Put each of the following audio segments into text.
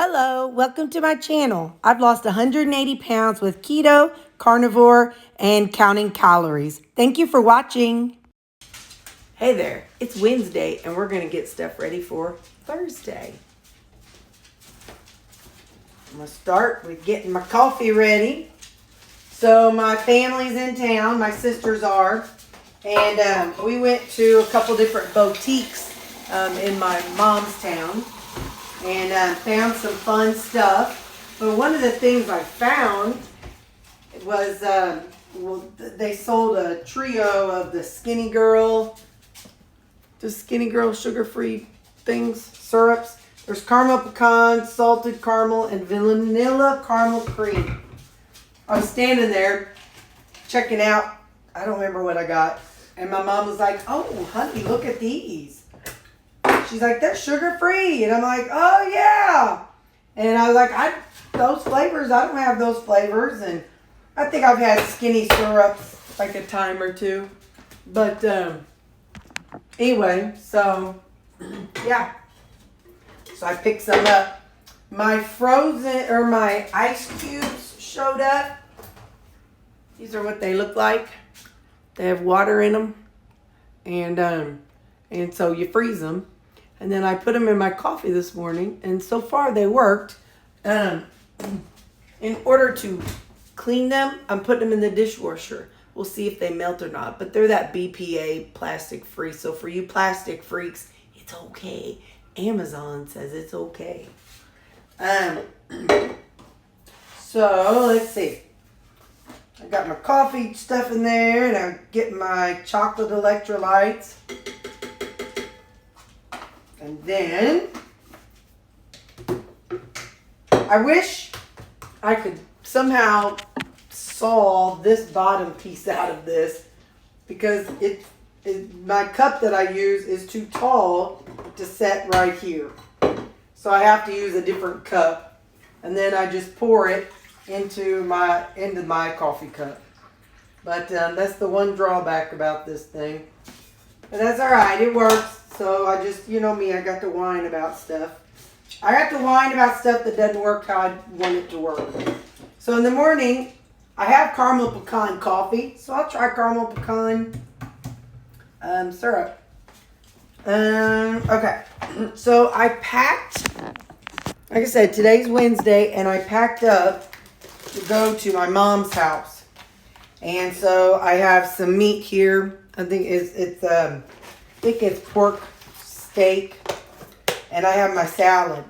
Hello, welcome to my channel. I've lost 180 pounds with keto, carnivore, and counting calories. Thank you for watching. Hey there, it's Wednesday and we're going to get stuff ready for Thursday. I'm going to start with getting my coffee ready. So my family's in town, my sisters are, and we went to a couple different boutiques in my mom's town. And found some fun stuff. But one of the things I found was they sold a trio of the Skinny Girl sugar-free things, syrups. There's caramel pecan, salted caramel, and vanilla caramel cream. I was standing there checking out. I don't remember what I got. And my mom was like, "Oh, honey, look at these." She's like, "They're sugar-free." And I'm like, "Oh, yeah." And I was like, those flavors, I don't have those flavors. And I think I've had skinny syrups like a time or two. But anyway, so, yeah. So I picked some up. My my ice cubes showed up. These are what they look like. They have water in them. And so you freeze them. And then I put them in my coffee this morning, and so far they worked. In order to clean them, I'm putting them in the dishwasher. We'll see if they melt or not, but they're that BPA plastic free. So for you plastic freaks, it's okay. Amazon says it's okay. So let's see. I got my coffee stuff in there, and I'm getting my chocolate electrolytes. And then, I wish I could somehow saw this bottom piece out of this, because my cup that I use is too tall to set right here. So I have to use a different cup, and then I just pour it into my coffee cup. But that's the one drawback about this thing. But that's all right, it works. So I just, you know me, I got to whine about stuff. I got to whine about stuff that doesn't work how I want it to work. So in the morning, I have caramel pecan coffee. So I'll try caramel pecan syrup. Okay. So I packed, like I said, today's Wednesday, and I packed up to go to my mom's house. And so I have some meat here. I think it's pork steak, and I have my salad.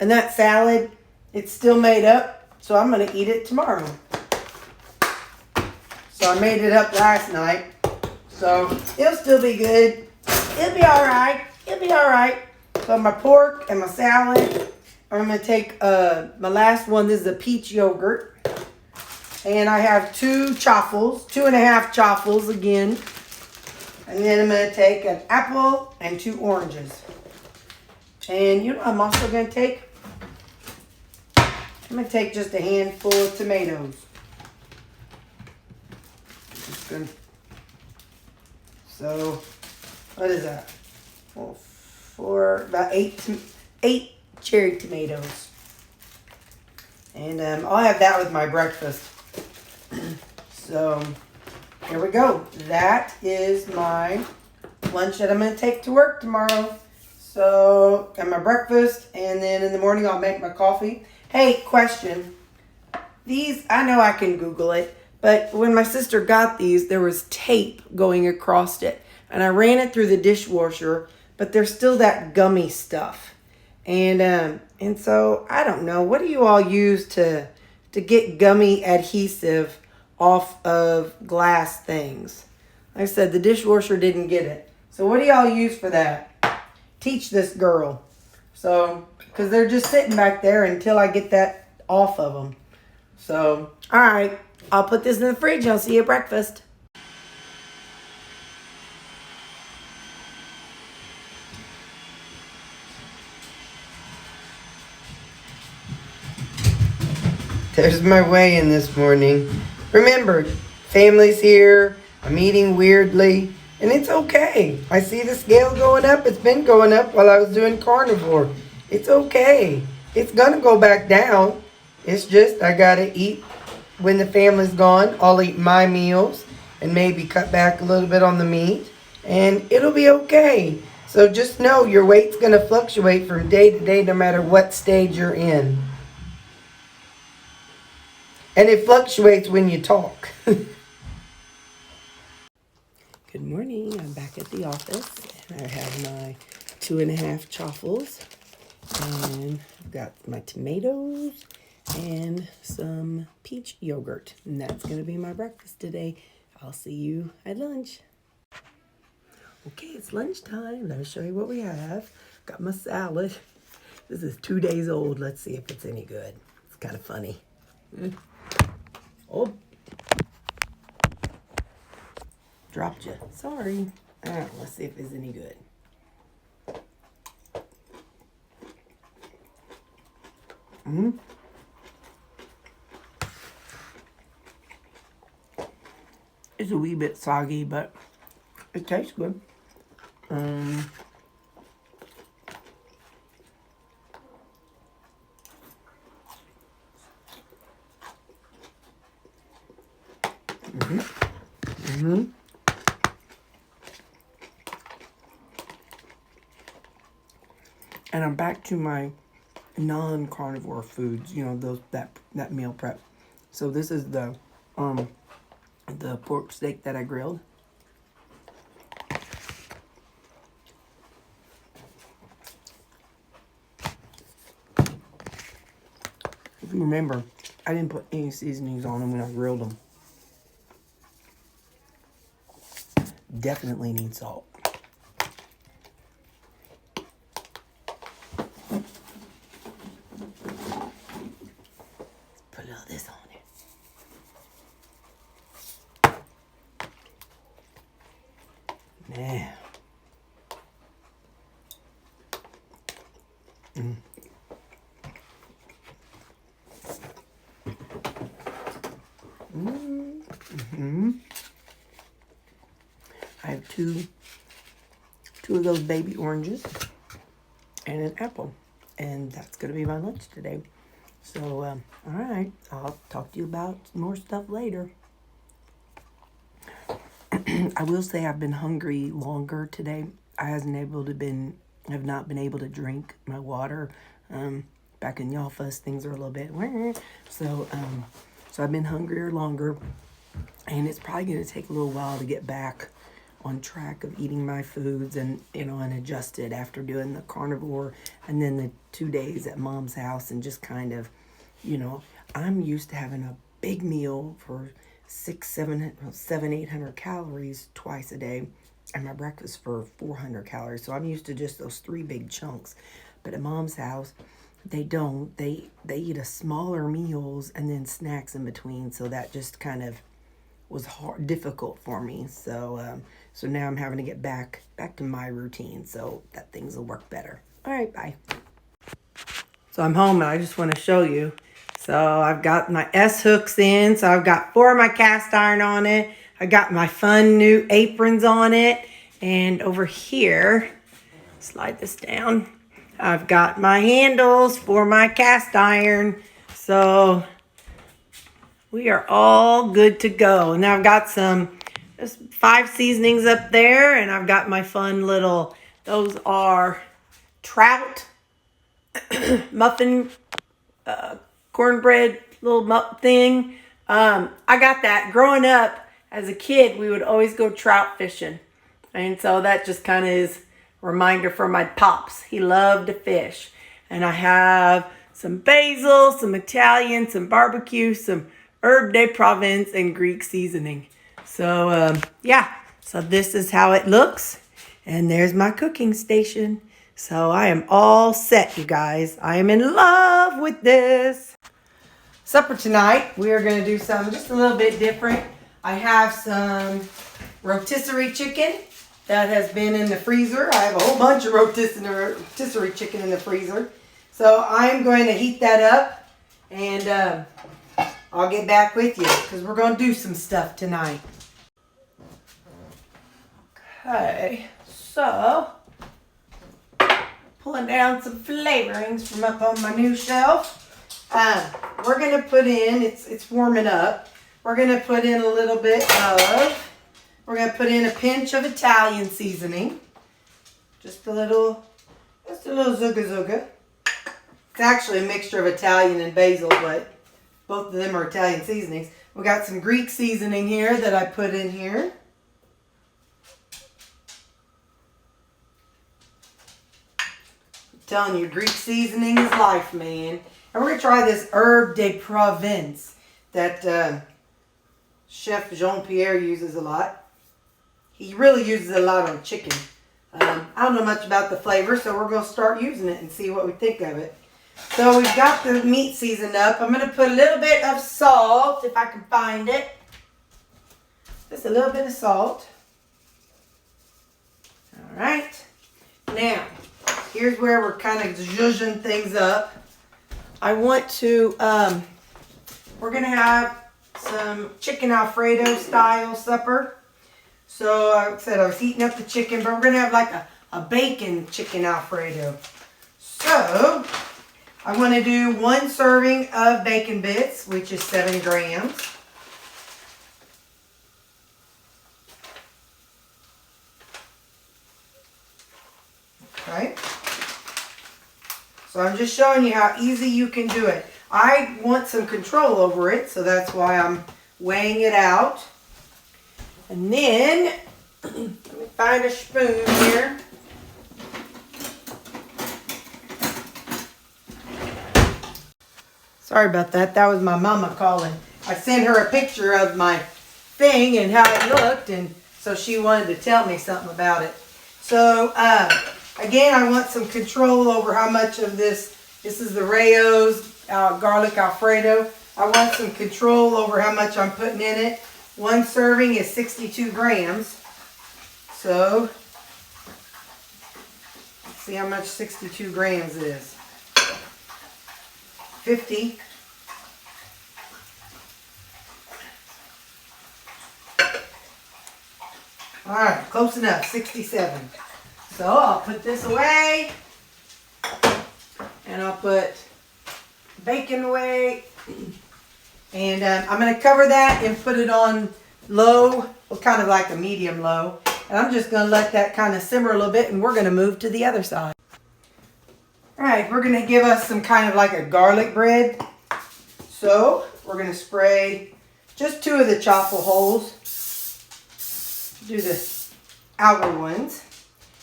And that salad, it's still made up, so I'm going to eat it tomorrow. So I made it up last night, so it'll still be good. It'll be all right. It'll be all right. So my pork and my salad. I'm going to take my last one. This is a peach yogurt. And I have 2.5 chaffles again. And then I'm going to take an apple and 2 oranges. And you know I'm also going to take? I'm going to take just a handful of tomatoes. So, what is that? Well, about 8 cherry tomatoes. And I'll have that with my breakfast. So, here we go. That is my lunch that I'm going to take to work tomorrow. So, and my breakfast, and then in the morning I'll make my coffee. Hey, question. These, I know I can Google it, but when my sister got these, there was tape going across it. And I ran it through the dishwasher, but there's still that gummy stuff. And so, I don't know. What do you all use to get gummy adhesive off of glass things? Like I said, the dishwasher didn't get it. So what do y'all use for that? Teach this girl. So, because they're just sitting back there until I get that off of them. So, all right. I'll put this in the fridge. I'll see you at breakfast. There's my weigh-in this morning. Remember, family's here. I'm eating weirdly. And it's okay. I see the scale going up. It's been going up while I was doing carnivore. It's okay. It's gonna go back down. It's just I gotta eat when the family's gone. I'll eat my meals and maybe cut back a little bit on the meat, and it'll be okay. So just know your weight's gonna fluctuate from day to day no matter what stage you're in. And it fluctuates when you talk. Good morning. I'm back at the office. I have my 2.5 chaffles. And I've got my tomatoes and some peach yogurt. And that's going to be my breakfast today. I'll see you at lunch. Okay, it's lunchtime. Let me show you what we have. Got my salad. This is 2 days old. Let's see if it's any good. It's kind of funny. Oh. Dropped you. Sorry. Let's see if it's any good. It's a wee bit soggy, but it tastes good. And I'm back to my non-carnivore foods, you know, those that meal prep. So this is the pork steak that I grilled. If you remember, I didn't put any seasonings on them when I grilled them. Definitely need salt. Put a little of this on it. Man. I have two of those baby oranges and an apple, and that's gonna be my lunch today. So, all right, I'll talk to you about more stuff later. I will say I've been hungry longer today. I have not been able to drink my water. Back in the office, things are a little bit so I've been hungrier longer, and it's probably going to take a little while to get back on track of eating my foods and adjusted after doing the carnivore and then the 2 days at Mom's house, and just kind of, I'm used to having a big meal for 800 calories twice a day, and my breakfast for 400 calories. So I'm used to just those 3 big chunks. But at Mom's house, they don't. They eat a smaller meals and then snacks in between. So that just kind of was difficult for me. So so now I'm having to get back to my routine so that things will work better. All right, bye. So I'm home and I just want to show you. So I've got my S-hooks in. So I've got 4 of my cast iron on it. I got my fun new aprons on it. And over here, slide this down, I've got my handles for my cast iron. So we are all good to go. Now I've got there's 5 seasonings up there, and I've got my fun little, those are trout muffin cornbread little thing. I got that growing up as a kid. We would always go trout fishing, and so that just kind of is a reminder for my pops. He loved to fish. And I have some basil, some Italian, some barbecue, some herb de Provence, and Greek seasoning. So yeah, so this is how it looks, and there's my cooking station. So I am all set, you guys. I am in love with this. Supper tonight, we are going to do something just a little bit different. I have some rotisserie chicken that has been in the freezer. I have a whole bunch of rotisserie chicken in the freezer. So I'm going to heat that up, and I'll get back with you because we're going to do some stuff tonight. Okay, so pulling down some flavorings from up on my new shelf. We're going to put in, it's warming up. We're going to put in a little bit of, we're going to put in a pinch of Italian seasoning. Just a little zuga zuga. It's actually a mixture of Italian and basil, but both of them are Italian seasonings. We got some Greek seasoning here that I put in here. I'm telling you, Greek seasoning is life, man. And we're going to try this herb de Provence that Chef Jean-Pierre uses a lot. He really uses it a lot on chicken. I don't know much about the flavor, so we're going to start using it and see what we think of it. So we've got the meat seasoned up. I'm going to put a little bit of salt, if I can find it. Just a little bit of salt. All right. Now, here's where we're kind of zhuzhing things up. I want to, we're going to have some chicken alfredo style supper. So I said I was heating up the chicken, but we're going to have like a bacon chicken alfredo. So I want to do 1 serving of bacon bits, which is 7 grams. Okay. So I'm just showing you how easy you can do it. I want some control over it, so that's why I'm weighing it out. And then, let me find a spoon here. Sorry about that. That was my mama calling. I sent her a picture of my thing and how it looked, and so she wanted to tell me something about it. So, again, I want some control over how much of this is the Rayo's garlic alfredo. I want some control over how much I'm putting in it. 1 serving is 62 grams. So, let's see how much 62 grams is. 50. All right, close enough, 67. So I'll put this away, and I'll put bacon away, and I'm going to cover that and put it on low, well, kind of like a medium low, and I'm just going to let that kind of simmer a little bit, and we're going to move to the other side. All right, we're going to give us some kind of like a garlic bread. So we're going to spray just 2 of the chaffle holes. Do the outer ones.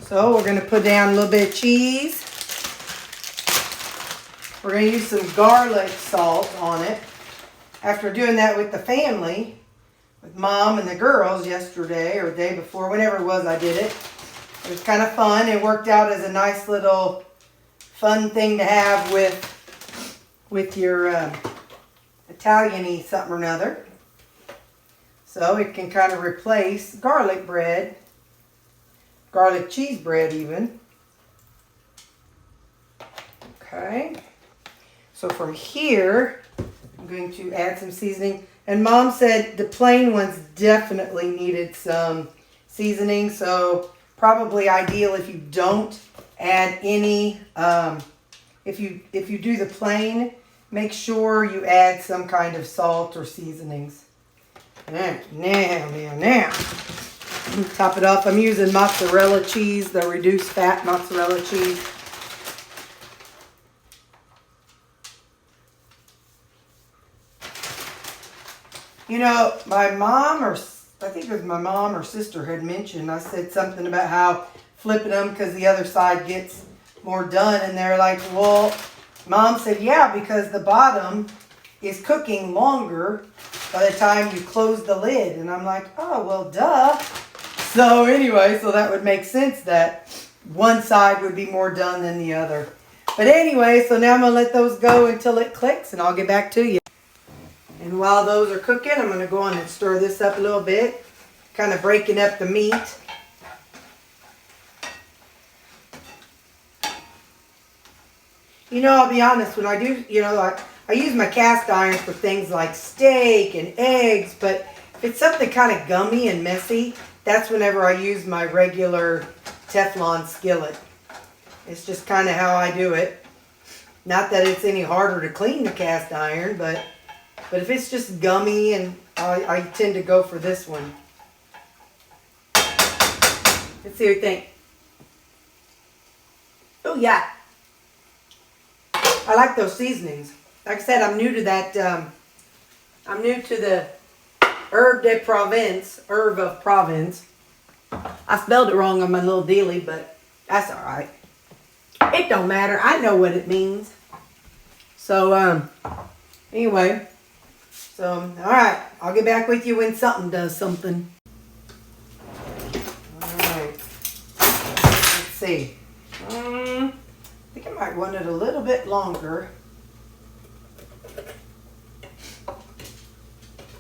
So we're going to put down a little bit of cheese. We're going to use some garlic salt on it. After doing that with the family, with Mom and the girls yesterday or the day before, whenever it was I did it. It was kind of fun. It worked out as a nice little fun thing to have with your Italian-y something or another. So it can kind of replace garlic bread, garlic cheese bread even. Okay. So from here, I'm going to add some seasoning. And Mom said the plain ones definitely needed some seasoning. So probably ideal if you don't add any. If you do the plain, make sure you add some kind of salt or seasonings. Now. Top it off. I'm using mozzarella cheese, the reduced fat mozzarella cheese. You know, my mom, or I think it was my mom or sister, had mentioned, I said something about how flipping them because the other side gets more done, and they're like, well, Mom said, yeah, because the bottom is cooking longer by the time you close the lid. And I'm like, oh, well, duh. So anyway, so that would make sense that one side would be more done than the other. But anyway, so now I'm going to let those go until it clicks, and I'll get back to you. And while those are cooking, I'm going to go on and stir this up a little bit, kind of breaking up the meat. You know, I'll be honest, when I do, you know, I use my cast iron for things like steak and eggs, but if it's something kind of gummy and messy, that's whenever I use my regular Teflon skillet. It's just kind of how I do it. Not that it's any harder to clean the cast iron, but if it's just gummy, and I tend to go for this one. Let's see what you think. Oh yeah. I like those seasonings. Like I said, I'm new to that. I'm new to the herb of Provence. I spelled it wrong on my little dealie, but that's all right. It don't matter. I know what it means. So, anyway. So, all right. I'll get back with you when something does something. All right. Let's see. I think I might want it a little bit longer.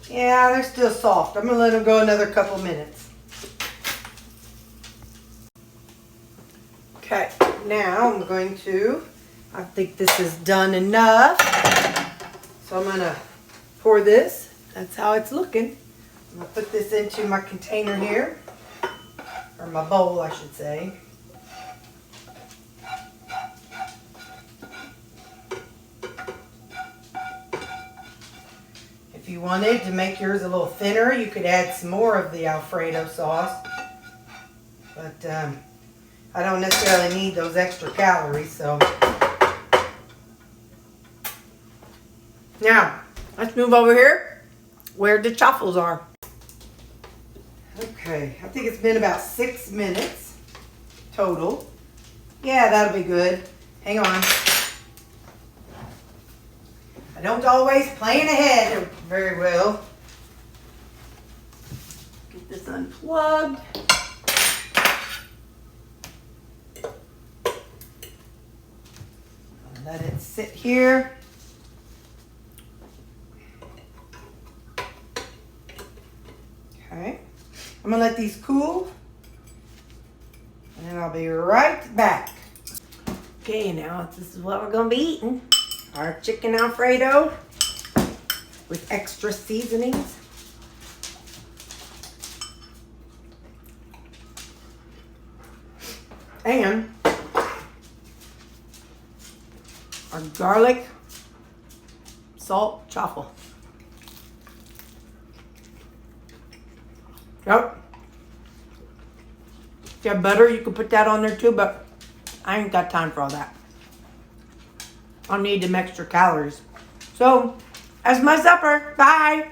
Yeah, they're still soft. I'm going to let them go another couple minutes. Okay, now I'm going to, I think this is done enough. So I'm going to pour this. That's how it's looking. I'm going to put this into my container here. Or my bowl, I should say. If you wanted to make yours a little thinner, you could add some more of the Alfredo sauce. But I don't necessarily need those extra calories, so. Now, let's move over here where the chaffles are. Okay, I think it's been about 6 minutes total. Yeah, that'll be good. Hang on. I don't always plan ahead very well. Get this unplugged. Let it sit here. Okay. I'm going to let these cool. And then I'll be right back. Okay, now this is what we're going to be eating. Our chicken Alfredo with extra seasonings. And our garlic salt chaffle. Yep. If you have butter, you can put that on there too, but I ain't got time for all that. I need them extra calories. So, that's my supper. Bye.